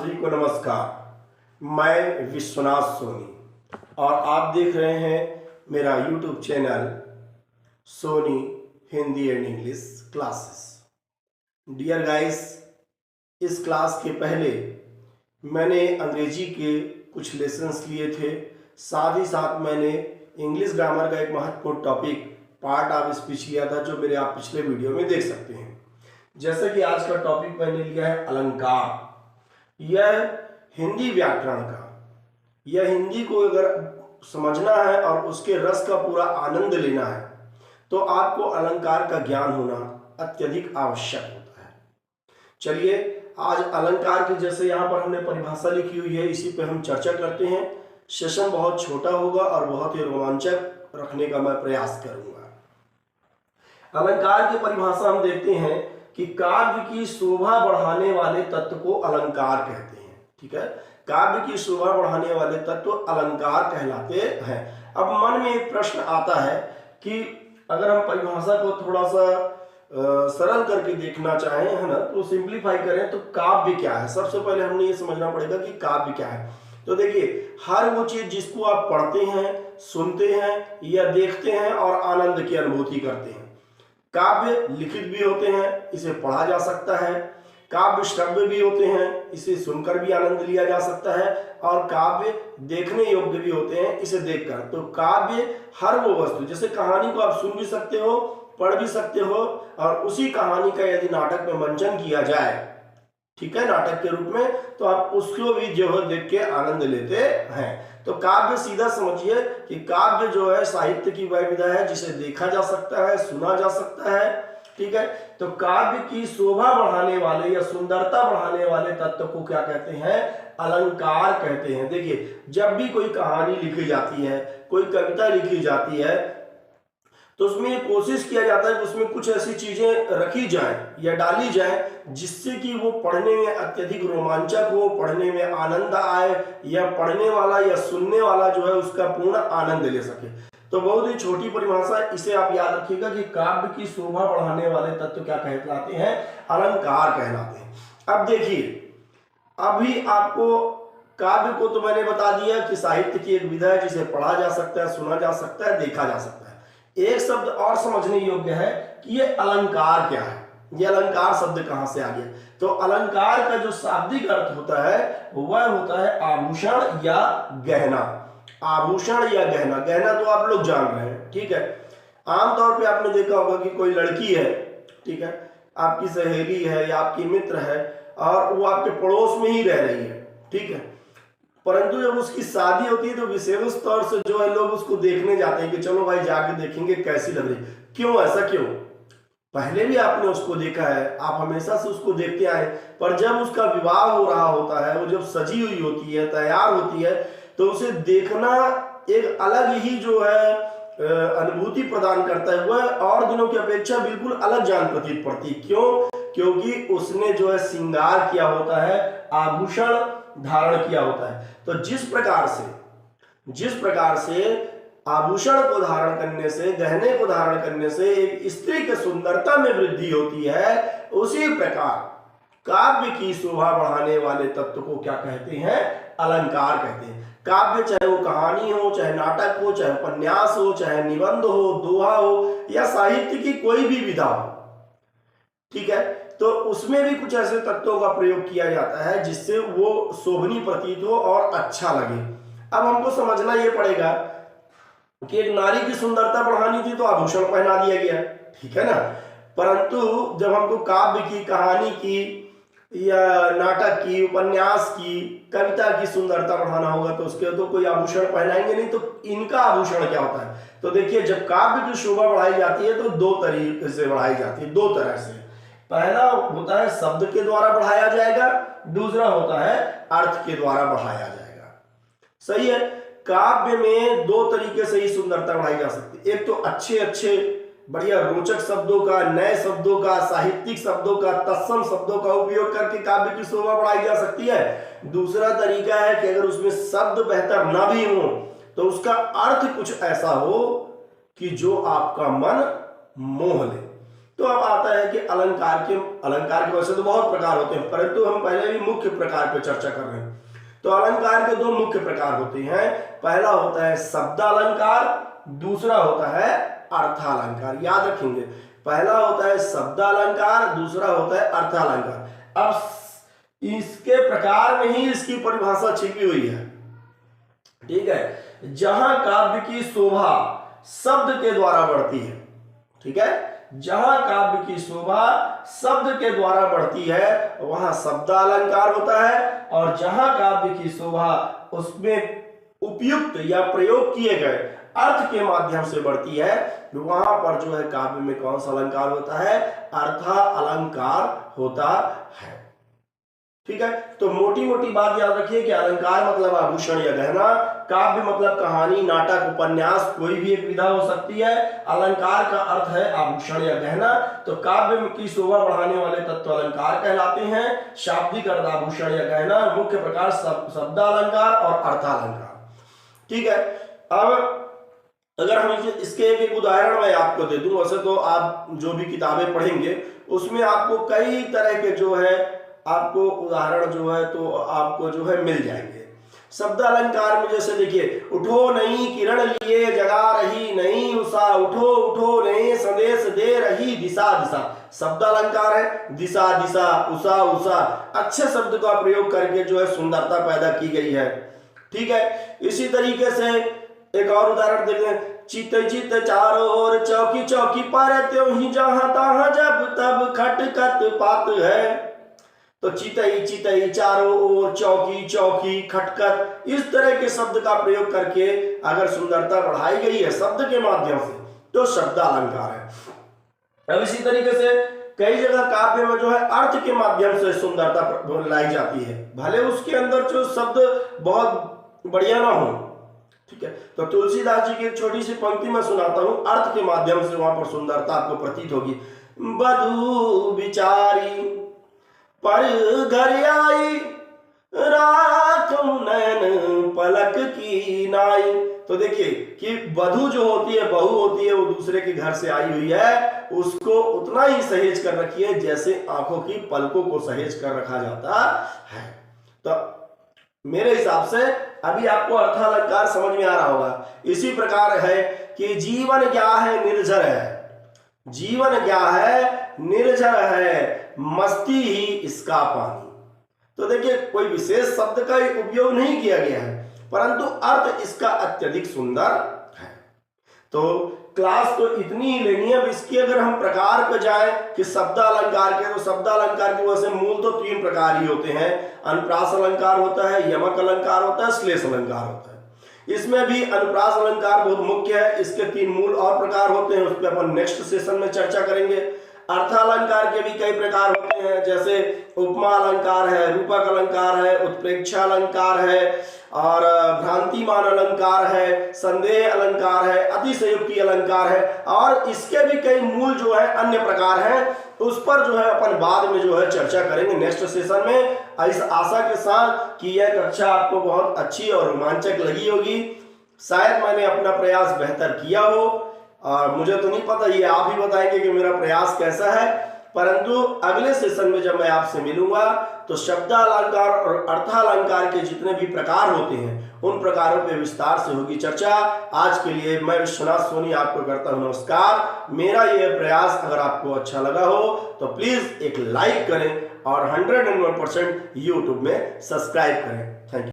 सभी को नमस्कार। मैं विश्वनाथ सोनी और आप देख रहे हैं मेरा YouTube channel Soni Hindi and English classes. Dear guys, इस क्लास के पहले मैंने अंग्रेजी के कुछ लेसन्स लिए थे, साथ ही साथ मैंने इंग्लिश ग्रामर का एक महत्वपूर्ण टॉपिक पार्ट ऑफ स्पीच लिया था, जो मेरे आप पिछले वीडियो में देख सकते हैं। जैसे कि आज का टॉपिक मैंने लिया है अलंकार। यह हिंदी व्याकरण का, यह हिंदी को अगर समझना है और उसके रस का पूरा आनंद लेना है तो आपको अलंकार का ज्ञान होना अत्यधिक आवश्यक होता है। चलिए आज अलंकार की, जैसे यहाँ पर हमने परिभाषा लिखी हुई है, इसी पे हम चर्चा करते हैं। सेशन बहुत छोटा होगा और बहुत ही रोमांचक रखने का मैं प्रयास करूंगा। अलंकार की परिभाषा हम देखते हैं कि काव्य की शोभा बढ़ाने वाले तत्व को अलंकार कहते हैं। ठीक है, काव्य की शोभा बढ़ाने वाले तत्व अलंकार कहलाते हैं। अब मन में एक प्रश्न आता है कि अगर हम परिभाषा को थोड़ा सा सरल करके देखना चाहें, है ना, तो सिंप्लीफाई करें तो काव्य क्या है। सबसे पहले हमने ये समझना पड़ेगा कि काव्य क्या है। तो देखिए, हर वो चीज जिसको आप पढ़ते हैं, सुनते हैं या देखते हैं और आनंद की अनुभूति करते हैं। काव्य लिखित भी होते हैं, इसे पढ़ा जा सकता है। काव्य श्रव्य भी होते हैं, इसे सुनकर भी आनंद लिया जा सकता है। और काव्य देखने योग्य भी होते हैं, इसे देखकर। तो काव्य हर वो वस्तु, जैसे कहानी को आप सुन भी सकते हो, पढ़ भी सकते हो, और उसी कहानी का यदि नाटक में मंचन किया जाए, ठीक है, नाटक के रूप में, तो आप उसको भी जो है देख के आनंद लेते हैं। तो काव्य सीधा समझिए कि काव्य जो है साहित्य की वह विधा है जिसे देखा जा सकता है, सुना जा सकता है। ठीक है, तो काव्य की शोभा बढ़ाने वाले या सुंदरता बढ़ाने वाले तत्व को क्या कहते हैं? अलंकार कहते हैं। देखिए, जब भी कोई कहानी लिखी जाती है, कोई कविता लिखी जाती है, तो उसमें कोशिश किया जाता है कि उसमें कुछ ऐसी चीजें रखी जाएं या डाली जाएं जिससे कि वो पढ़ने में अत्यधिक रोमांचक हो, पढ़ने में आनंद आए, या पढ़ने वाला या सुनने वाला जो है उसका पूर्ण आनंद ले सके। तो बहुत ही छोटी परिभाषा, इसे आप याद रखिएगा कि काव्य की शोभा बढ़ाने वाले तत्व क्या कहलाते हैं? अलंकार कहलाते हैं। अब देखिए, अभी आपको काव्य को तो मैंने बता दिया कि साहित्य की एक विधा है जिसे पढ़ा जा सकता है, सुना जा सकता है, देखा जा सकता है। एक शब्द और समझने योग्य है कि ये अलंकार क्या है। ये अलंकार शब्द कहां से आ गया? तो अलंकार का जो शाब्दिक अर्थ होता है वह होता है आभूषण या गहना। आभूषण या गहना, गहना तो आप लोग जान रहे हैं। ठीक है, आमतौर पे आपने देखा होगा कि कोई लड़की है, ठीक है, आपकी सहेली है या आपकी मित्र है, और वो आपके पड़ोस में ही रह रही है, ठीक है, परंतु जब उसकी शादी होती है तो विशेष तौर से जो है लोग उसको देखने जाते हैं कि चलो भाई जाके देखेंगे कैसी लग रही। क्यों? ऐसा क्यों? पहले भी आपने उसको देखा है, आप हमेशा से उसको देखते आए, पर जब उसका विवाह हो रहा होता है, वो जब सजी हुई होती है, तैयार होती है, तो उसे देखना एक अलग ही जो है अनुभूति प्रदान करता है। वह और दिनों की अपेक्षा बिल्कुल अलग जान प्रतीत पड़ती। क्यों? क्योंकि उसने जो है श्रृंगार किया होता है, आभूषण धारण किया होता है। तो जिस प्रकार से आभूषण को धारण करने से, गहने को धारण करने से एक स्त्री की सुंदरता में वृद्धि होती है, उसी प्रकार काव्य की शोभा बढ़ाने वाले तत्व को क्या कहते हैं? अलंकार कहते हैं। काव्य चाहे वो कहानी हो, चाहे नाटक हो, चाहे उपन्यास हो, चाहे निबंध हो, दोहा हो, या साहित्य की कोई भी विधा हो, ठीक है, तो उसमें भी कुछ ऐसे तत्वों का प्रयोग किया जाता है जिससे वो शोभनीय प्रतीत हो और अच्छा लगे। अब हमको समझना ये पड़ेगा कि एक नारी की सुंदरता बढ़ानी थी तो आभूषण पहना दिया गया, ठीक है ना, परंतु जब हमको काव्य की, कहानी की, या नाटक की, उपन्यास की, कविता की सुंदरता बढ़ाना होगा तो उसके तो कोई आभूषण पहनाएंगे नहीं। तो इनका आभूषण क्या होता है? तो देखिए, जब काव्य की शोभा बढ़ाई जाती है तो दो तरीके से बढ़ाई जाती है, दो तरह से। पहला होता है शब्द के द्वारा बढ़ाया जाएगा, दूसरा होता है अर्थ के द्वारा बढ़ाया जाएगा। सही है, काव्य में दो तरीके से ही सुंदरता बढ़ाई जा सकती है। एक तो अच्छे अच्छे बढ़िया रोचक शब्दों का, नए शब्दों का, साहित्यिक शब्दों का, तत्सम शब्दों का उपयोग करके काव्य की शोभा बढ़ाई जा सकती है। दूसरा तरीका है कि अगर उसमें शब्द बेहतर ना भी हो तो उसका अर्थ कुछ ऐसा हो कि जो आपका मन मोह ले। तो अब आता है कि अलंकार के वैसे तो बहुत प्रकार होते हैं, परंतु हम पहले भी मुख्य प्रकार पे चर्चा कर रहे हैं। तो अलंकार के दो मुख्य प्रकार होते हैं। पहला होता है शब्दालंकार, दूसरा होता है अर्थालंकार। याद रखेंगे, पहला होता है शब्दालंकार, दूसरा होता है अर्थालंकार। अब इसके प्रकार में ही इसकी परिभाषा छिपी हुई है, ठीक है। जहां काव्य की शोभा शब्द के द्वारा बढ़ती है, ठीक है, जहां काव्य की शोभा शब्द के द्वारा बढ़ती है वहां शब्दालंकार होता है, और जहां काव्य की शोभा उसमें उपयुक्त या प्रयोग किए गए अर्थ के माध्यम से बढ़ती है, वहां पर जो है काव्य में कौन सा अलंकार होता है? अर्था अलंकार होता है, ठीक है। तो मोटी मोटी बात याद रखिए कि अलंकार मतलब आभूषण या गहना, काव्य मतलब कहानी, नाटक, उपन्यास, कोई भी एक विधा हो सकती है। अलंकार का अर्थ है आभूषण या गहना, तो काव्य की शोभा बढ़ाने वाले तत्व अलंकार कहलाते हैं। शाब्दिक अर्थ आभूषण या गहना, मुख्य प्रकार शब्दालंकार और अर्थालंकार, ठीक है। अब अगर हम इसके एक उदाहरण मैं आपको दे दूं, वैसे तो आप जो भी किताबें पढ़ेंगे उसमें आपको कई तरह के जो है आपको उदाहरण जो है तो आपको जो है मिल जाएंगे। शब्द अलंकार में जैसे देखिए, उठो नई किरण लिए जगा रही नई उषा, उठो उठो नए संदेश दे रही दिशा दिशा। शब्द अलंकार है, दिशा दिशा, उषा उषा, अच्छे शब्द का प्रयोग करके जो है सुंदरता पैदा की गई है, ठीक है। इसी तरीके से एक और उदाहरण देखते हैं, चित चित चारों ओर चौकी चौकी पर त्यों ही जहां तहां जब तब खटखट पात है। तो चितई चितई, चारों ओर, चौकी चौकी, खटखट, इस तरह के शब्द का प्रयोग करके अगर सुंदरता बढ़ाई गई है शब्द के माध्यम से तो शब्दालंकार है। अब इसी तरीके से कई जगह काव्य में जो है अर्थ के माध्यम से सुंदरता लाई जाती है, भले उसके अंदर जो शब्द बहुत बढ़िया ना हो, ठीक है। तो तुलसीदास जी की एक छोटी सी पंक्ति में सुनाता हूं, अर्थ के माध्यम से वहां पर सुंदरता आपको प्रतीत होगी। बधू बिचारी पर घर आई, राखूं नयन पलक की नाई। तो देखिए कि वधू जो होती है, बहू होती है, वो दूसरे के घर से आई हुई है, उसको उतना ही सहेज कर रखिए जैसे आंखों की पलकों को सहेज कर रखा जाता है। तो मेरे हिसाब से अभी आपको अर्थालंकार समझ में आ रहा होगा। इसी प्रकार है कि जीवन क्या है? निर्जर है। जीवन क्या है? निर्जर है, मस्ती ही इसका पानी। तो देखिए कोई विशेष शब्द का उपयोग नहीं किया गया है, परंतु अर्थ इसका अत्यधिक सुंदर है। तो क्लास तो इतनी ही लेनी है। अब इसकी अगर हम प्रकार पे जाए कि शब्दालंकार के, तो शब्दालंकार के वैसे मूल तो 3 प्रकार ही होते हैं। अनुप्रास अलंकार होता है, यमक अलंकार होता है, श्लेष अलंकार होता है। इसमें भी अनुप्रास अलंकार बहुत मुख्य है। इसके 3 मूल और प्रकार होते हैं, उस पर अपन नेक्स्ट सेशन में चर्चा करेंगे। अर्थालंकार के भी कई प्रकार होते हैं, जैसे उपमा अलंकार है, रूपक अलंकार है, उत्प्रेक्षा अलंकार है, और भ्रांतिमान अलंकार है, संदेह अलंकार है, अतिशयोक्ति अलंकार है, और इसके भी कई मूल जो है अन्य प्रकार हैं। उस पर जो है अपन बाद में जो है चर्चा करेंगे नेक्स्ट सेशन में। इस आशा के साथ कि यह कक्षा आपको बहुत अच्छी और रोमांचक लगी होगी। शायद मैंने अपना प्रयास बेहतर किया हो, और मुझे तो नहीं पता, ये आप ही बताएंगे कि मेरा प्रयास कैसा है। परंतु अगले सेशन में जब मैं आपसे मिलूंगा तो शब्दालंकार और अर्थालंकार के जितने भी प्रकार होते हैं उन प्रकारों पे विस्तार से होगी चर्चा। आज के लिए मैं विश्वनाथ सोनी आपको करता हूं नमस्कार। मेरा यह प्रयास अगर आपको अच्छा लगा हो तो प्लीज एक लाइक करें और 101% यूट्यूब में सब्सक्राइब करें। Thank you.